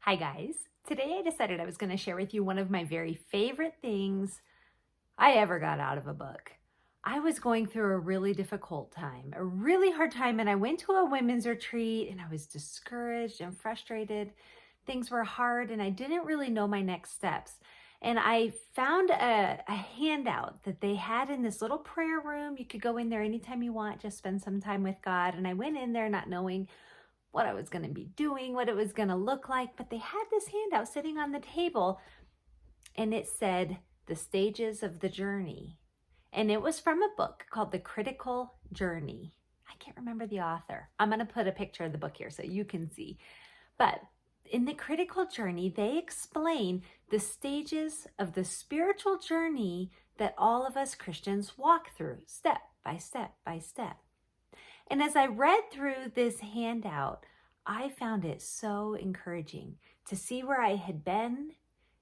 Hi guys. Today I decided I was going to share with you one of my very favorite things I ever got out of a book. I was going through a really difficult time, a really hard time, and I went to a women's retreat and I was discouraged and frustrated. Things were hard and I didn't really know my next steps. And I found a handout that they had in this little prayer room. You could go in there anytime you want, just spend some time with God. And I went in there not knowing what I was going to be doing, what it was going to look like. But they had this handout sitting on the table and it said, The Stages of the Journey. And it was from a book called The Critical Journey. I can't remember the author. I'm going to put a picture of the book here so you can see. But in The Critical Journey, they explain the stages of the spiritual journey that all of us Christians walk through, step by step by step. And as I read through this handout, I found it so encouraging to see where I had been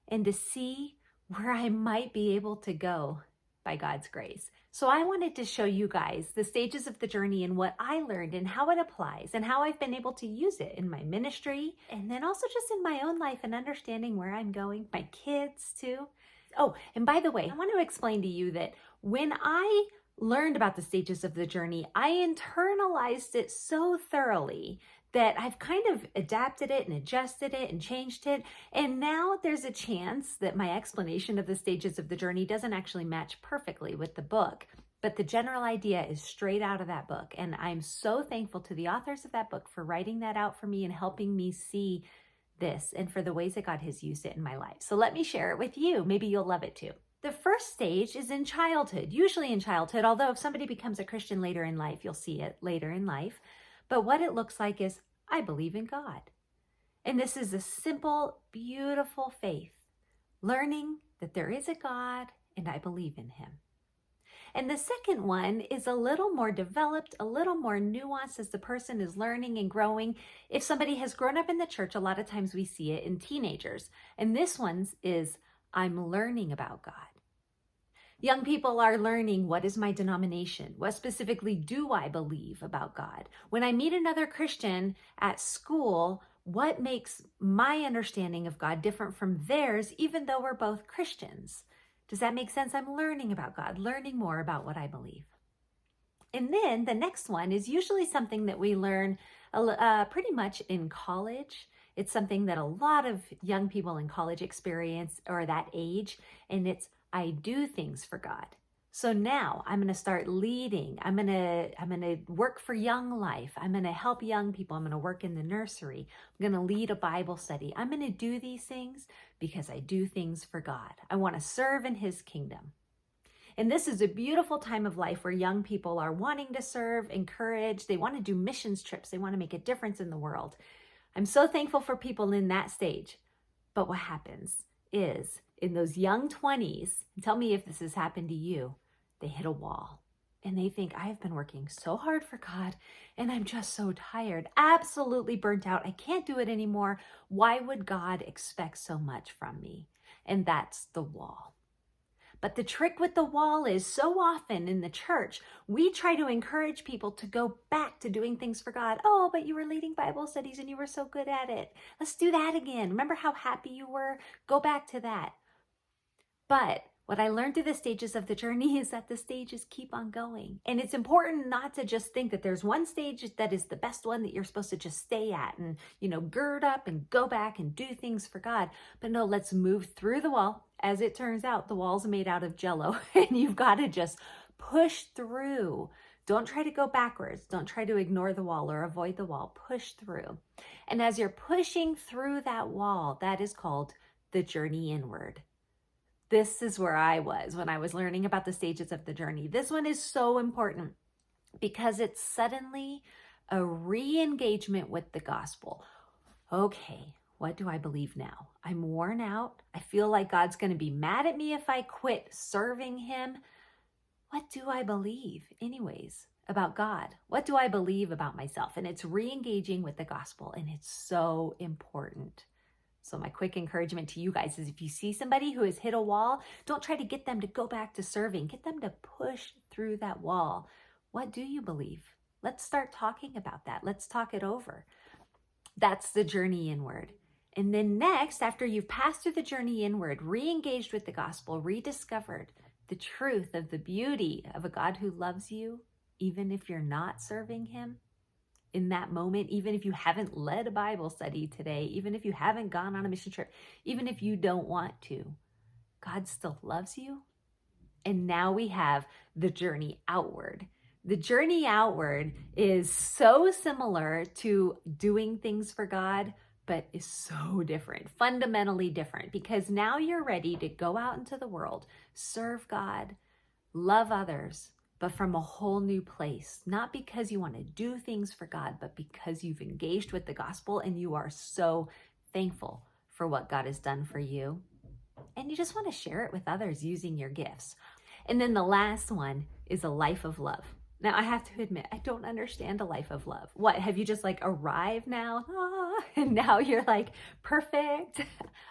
and to see where I might be able to go by God's grace. So I wanted to show you guys the stages of the journey and what I learned and how it applies and how I've been able to use it in my ministry and then also just in my own life and understanding where I'm going, my kids too. Oh, and by the way, I want to explain to you that when I learned about the stages of the journey, I internalized it so thoroughly that I've kind of adapted it and adjusted it and changed it. And now there's a chance that my explanation of the stages of the journey doesn't actually match perfectly with the book. But the general idea is straight out of that book. And I'm so thankful to the authors of that book for writing that out for me and helping me see this and for the ways that God has used it in my life. So let me share it with you. Maybe you'll love it too. The first stage is in childhood, usually in childhood, although if somebody becomes a Christian later in life, you'll see it later in life. But what it looks like is, I believe in God. And this is a simple, beautiful faith, learning that there is a God and I believe in him. And the second one is a little more developed, a little more nuanced as the person is learning and growing. If somebody has grown up in the church, a lot of times we see it in teenagers. And this one's is, I'm learning about God. Young people are learning, what is my denomination? What specifically do I believe about God? When I meet another Christian at school, what makes my understanding of God different from theirs, even though we're both Christians? Does that make sense? I'm learning about God, learning more about what I believe. And then the next one is usually something that we learn pretty much in college. It's something that a lot of young people in college experience or that age, and it's I do things for God. So now I'm going to start leading. I'm going to work for Young Life. I'm going to help young people. I'm going to work in the nursery. I'm going to lead a Bible study. I'm going to do these things because I do things for God. I want to serve in his kingdom. And this is a beautiful time of life where young people are wanting to serve, encourage. They want to do missions trips. They want to make a difference in the world. I'm so thankful for people in that stage. But what happens is in those young 20s, and tell me if this has happened to you, they hit a wall and they think, I've been working so hard for God and I'm just so tired, absolutely burnt out. I can't do it anymore. Why would God expect so much from me? And that's the wall. But the trick with the wall is so often in the church, we try to encourage people to go back to doing things for God. Oh, but you were leading Bible studies and you were so good at it. Let's do that again. Remember how happy you were? Go back to that. But what I learned through the stages of the journey is that the stages keep on going. And it's important not to just think that there's one stage that is the best one that you're supposed to just stay at and, gird up and go back and do things for God. But no, let's move through the wall. As it turns out, the wall's made out of Jell-O and you've got to just push through. Don't try to go backwards. Don't try to ignore the wall or avoid the wall. Push through. And as you're pushing through that wall, that is called the journey inward. This is where I was when I was learning about the stages of the journey. This one is so important because it's suddenly a re-engagement with the gospel. Okay, what do I believe now? I'm worn out. I feel like God's going to be mad at me if I quit serving him. What do I believe anyways about God? What do I believe about myself? And it's re-engaging with the gospel, and it's so important. So my quick encouragement to you guys is if you see somebody who has hit a wall, don't try to get them to go back to serving. Get them to push through that wall. What do you believe? Let's start talking about that. Let's talk it over. That's the journey inward. And then next, after you've passed through the journey inward, re-engaged with the gospel, rediscovered the truth of the beauty of a God who loves you, even if you're not serving him, in that moment, even if you haven't led a Bible study today, even if you haven't gone on a mission trip, even if you don't want to, God still loves you. And now we have the journey outward. The journey outward is so similar to doing things for God, but is so different, fundamentally different, because now you're ready to go out into the world, serve God, love others, but from a whole new place, not because you want to do things for God, but because you've engaged with the gospel and you are so thankful for what God has done for you. And you just want to share it with others using your gifts. And then the last one is a life of love. Now, I have to admit, I don't understand a life of love. What, have you just like arrived now? And now you're like perfect?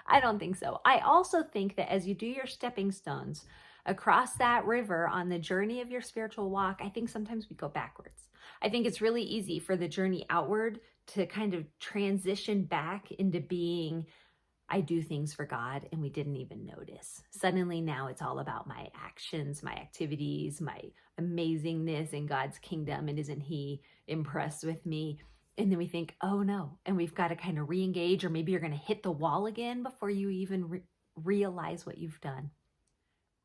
I don't think so. I also think that as you do your stepping stones across that river on the journey of your spiritual walk, I think sometimes we go backwards. I think it's really easy for the journey outward to kind of transition back into being, I do things for God and we didn't even notice. Suddenly now it's all about my actions, my activities, my amazingness in God's kingdom, and isn't he impressed with me? And then we think, oh no, and we've got to kind of re-engage, or maybe you're going to hit the wall again before you even realize what you've done.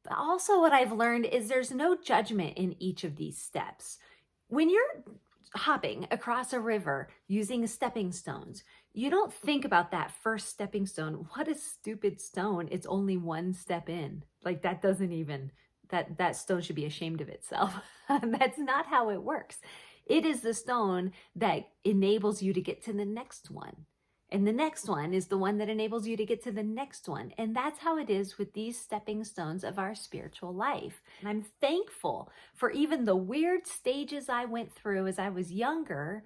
But also what I've learned is there's no judgment in each of these steps. When you're hopping across a river using stepping stones, you don't think about that first stepping stone. What a stupid stone. It's only one step in. Like that doesn't even, that stone should be ashamed of itself. That's not how it works. It is the stone that enables you to get to the next one. And the next one is the one that enables you to get to the next one. And that's how it is with these stepping stones of our spiritual life. And I'm thankful for even the weird stages I went through as I was younger,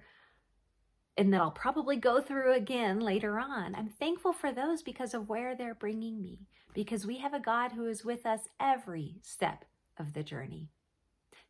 and that I'll probably go through again later on. I'm thankful for those because of where they're bringing me, because we have a God who is with us every step of the journey.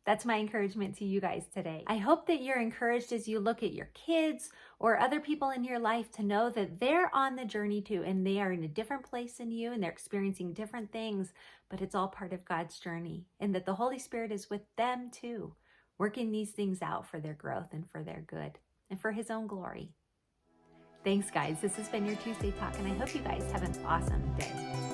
That's my encouragement to you guys today. I hope that you're encouraged as you look at your kids or other people in your life to know that they're on the journey too, and they are in a different place than you, and they're experiencing different things, but it's all part of God's journey, and that the Holy Spirit is with them too, working these things out for their growth and for their good and for his own glory. Thanks, guys. This has been your Tuesday Talk, and I hope you guys have an awesome day.